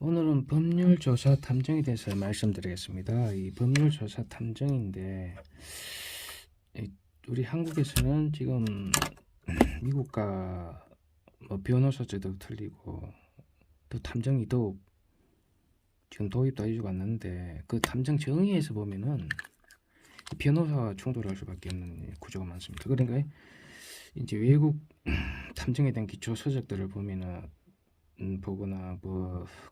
오늘은 법률조사 탐정에 대해서 말씀드리겠습니다. 이 법률조사 탐정인데 우리 한국에서는 지금 미국과 변호사 제도도 틀리고 또 탐정이 더욱 지금 도입도 해주고 왔는데 그 탐정 정의에서 보면은 변호사와 충돌할 수밖에 없는 구조가 많습니다. 그러니까 이제 외국 탐정에 대한 기초 서적들을 보면은 보거나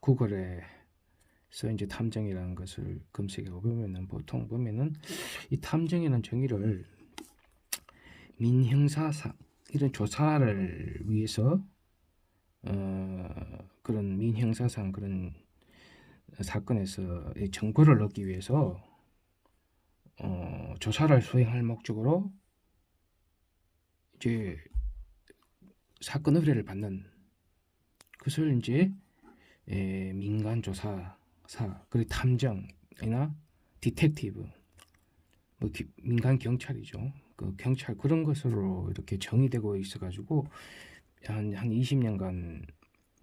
구글에서 이제 탐정이라는 것을 검색하고 보면은 보통 보면은 이 탐정이라는 정의를 민형사상 이런 조사를 위해서 그런 민형사상 그런 사건에서 이 정보를 얻기 위해서 조사를 수행할 목적으로 이제 사건 의뢰를 받는 그것을 이제 민간 조사사 그리고 탐정이나 디텍티브 민간 경찰이죠. 그 경찰 그런 것으로 이렇게 정의되고 있어가지고 한 20년간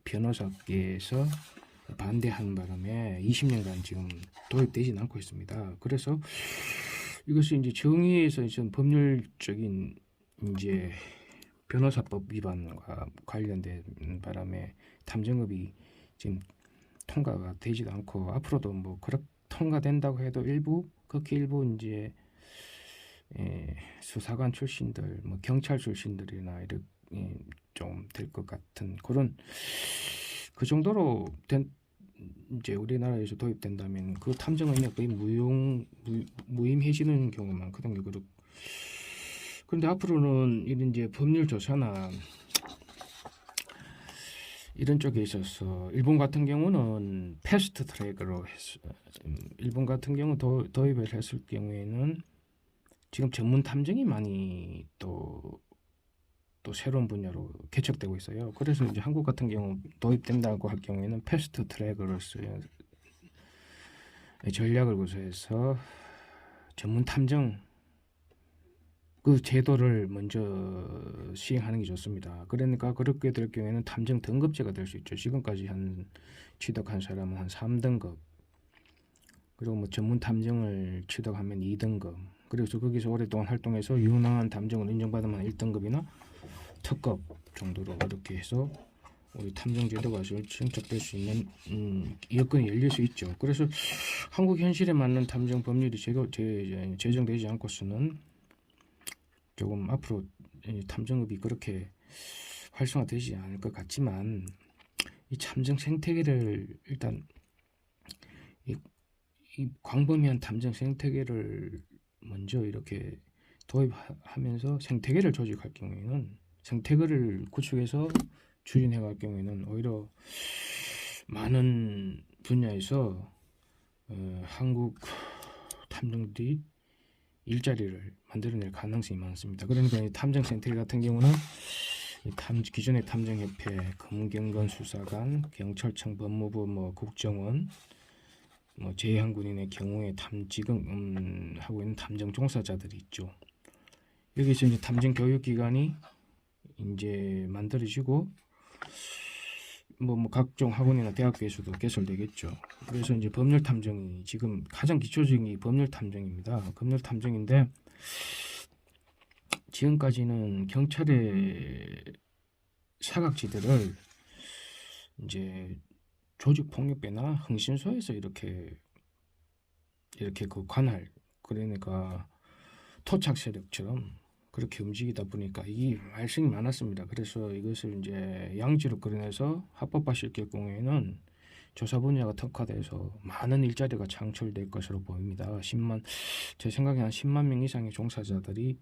변호사계에서 반대하는 바람에 20년간 지금 도입되지 않고 있습니다. 그래서 이것이 이제 정의에서 좀 법률적인 이제 변호사법 위반과 관련된 바람에 탐정업이 지금 통과가 되지도 않고 앞으로도 뭐 그렇게 통과된다고 해도 그렇게 일부 이제 수사관 출신들, 뭐 경찰 출신들이나 이렇게 좀 될 것 같은 그런 그 정도로 된 이제 우리나라에서 도입된다면 그 탐정 의미가 거의 무임해지는 경우가 많거든요. 그런데 앞으로는 이런 이제 법률 조사나 이런 쪽에 있어서 일본 같은 경우는 패스트 트랙으로 일본 같은 경우 도입을 했을 경우에는 지금 전문 탐정이 많이 또 새로운 분야로 개척되고 있어요. 그래서 이제 한국 같은 경우 도입된다고 할 경우에는 패스트 트랙으로서의 전략을 구사해서 전문 탐정 그 제도를 먼저 시행하는 게 좋습니다. 그러니까 그렇게 될 경우에는 탐정 등급제가 될 수 있죠. 지금까지 취득한 사람은 한 3등급, 그리고 뭐 전문 탐정을 취득하면 2등급, 그래서 거기서 오랫동안 활동해서 유능한 탐정을 인정받으면 1등급이나 특급 정도로 이렇게 해서 우리 탐정 제도가 정착될 수 있는 여건이 열릴 수 있죠. 그래서 한국 현실에 맞는 탐정 법률이 제정되지 않고서는 조금 앞으로 탐정업이 그렇게 활성화되지 않을 것 같지만 이 탐정 생태계를 일단 이 광범위한 탐정 생태계를 먼저 이렇게 도입하면서 생태계를 조직할 경우에는 생태계를 구축해서 추진해 갈 경우에는 오히려 많은 분야에서 한국 탐정들이 일자리를 만들어낼 가능성이 많습니다. 그러니까 탐정 생태계 같은 경우는 기존의 탐정협회, 검경건수사관, 경찰청, 법무부, 국정원, 제한군인의 경우에 지금 하고 있는 탐정 종사자들이 있죠. 여기서 이제 탐정 교육기관이 이제 만들어지고 각종 학원이나 대학교에서도 개설되겠죠. 그래서 이제 법률 탐정이 지금 가장 기초적인 게 법률 탐정입니다. 법률 탐정인데 지금까지는 경찰의 사각지대를 이제 조직 폭력배나 흥신소에서 이렇게 그 관할, 그러니까 토착 세력처럼 그렇게 움직이다 보니까 이 말썽이 많았습니다. 그래서 이것을 이제 양지로 끌어내서 합법화시킬 경우에는 조사 분야가 특화돼서 많은 일자리가 창출될 것으로 보입니다. 제 생각에 한 10만 명 이상의 종사자들이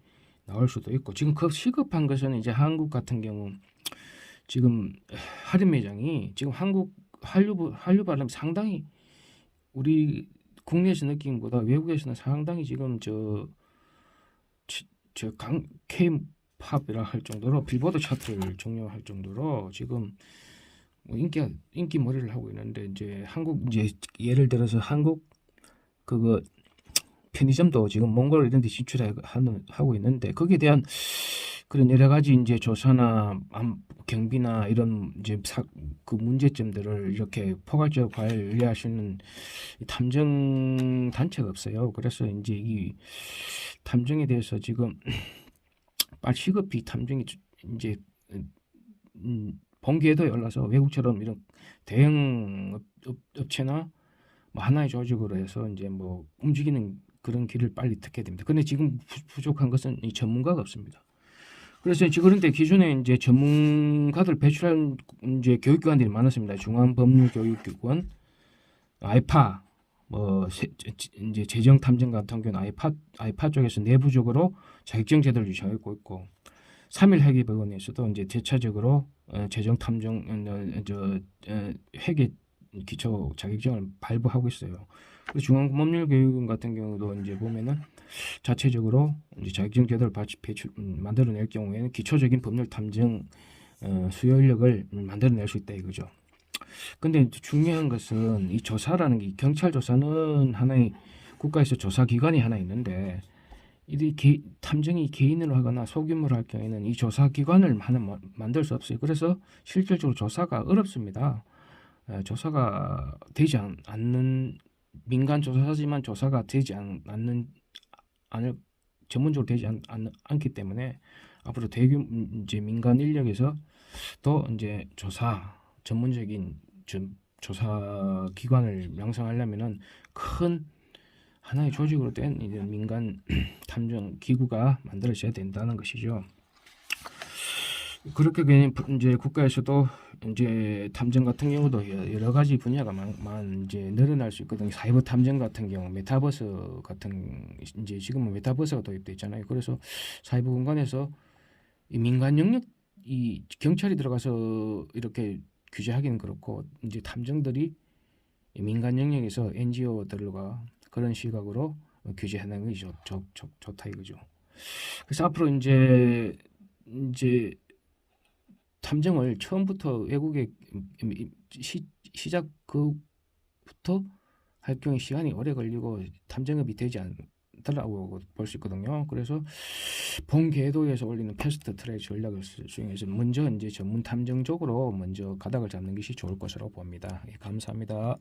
나올 수도 있고, 지금 그 시급한 것은 이제 한국 같은 경우 지금 할인 매장이 지금 한국 한류 발음 상당히 우리 국내에서 느낀 것보다 외국에서는 상당히 지금 K-팝이라 할 정도로 빌보드 차트를 종료할 정도로 지금 인기 머리를 하고 있는데, 이제 한국 이제 예를 들어서 한국 그거 편의점도 지금 몽골 이런 데 진출하고 있는데 거기에 대한 그런 여러 가지 이제 조사나 경비나 이런 이제 그 문제점들을 이렇게 포괄적으로 관리할 수 있는 탐정 단체가 없어요. 그래서 이제 이 탐정에 대해서 지금 빨리 시급히 탐정이 이제 본궤도에 올라서 외국처럼 이런 대형 업체나 뭐 하나의 조직으로 해서 이제 뭐 움직이는 그런 길을 빨리 트게 됩니다. 근데 지금 부족한 것은 이 전문가가 없습니다. 그래서 그런데 기존에 이제 전문가들 배출한 이제 교육기관들이 많았습니다. 중앙법률교육기관, 아이파, 뭐 이제 재정탐정 같은 경우는 아이파 쪽에서 내부적으로 자격증 제도를 유지하고 있고, 3일 회계법원에서도 이제 대차적으로 재정탐정 회계 기초 자격증을 발부하고 있어요. 그리고 중앙법률교육원 같은 경우도 이제 보면은 자체적으로 이제 자격증 제도를 만들어낼 경우에는 기초적인 법률 탐정 수요 인력을 만들어낼 수 있다 이거죠. 근데 중요한 것은 이 조사라는 게, 경찰 조사는 하나의 국가에서 조사 기관이 하나 있는데, 이 탐정이 개인으로 하거나 소규모로 할 경우에는 이 조사 기관을 하나 만들 수 없어요. 그래서 실질적으로 조사가 어렵습니다. 조사가 되지 않는 민간 조사지만 조사가 되지 않을 전문적으로 되지 않기 때문에 앞으로 대규모 이제 민간 인력에서 또 이제 전문적인 조사 기관을 양성하려면은 큰 하나의 조직으로 된 이제 민간 탐정 기구가 만들어져야 된다는 것이죠. 그렇게 이제 국가에서도 이제 탐정 같은 경우도 여러 가지 분야가 이제 늘어날 수 있거든요. 사이버 탐정 같은 경우, 메타버스 같은, 이제 지금은 메타버스가 도입돼 있잖아요. 그래서 사이버 공간에서 이 민간 영역, 이 경찰이 들어가서 이렇게 규제하기는 그렇고, 이제 탐정들이 민간 영역에서 NGO들과 그런 시각으로 규제하는 게 좋다 이거죠. 그래서 앞으로 이제 탐정을 처음부터 외국에 시작 그부터 할 경우에 시간이 오래 걸리고 탐정업이 되지 않더라고 볼 수 있거든요. 그래서 본 궤도에서 올리는 패스트 트랙 전략을 수행해서 먼저 이제 전문 탐정 쪽으로 먼저 가닥을 잡는 것이 좋을 것으로 봅니다. 예, 감사합니다.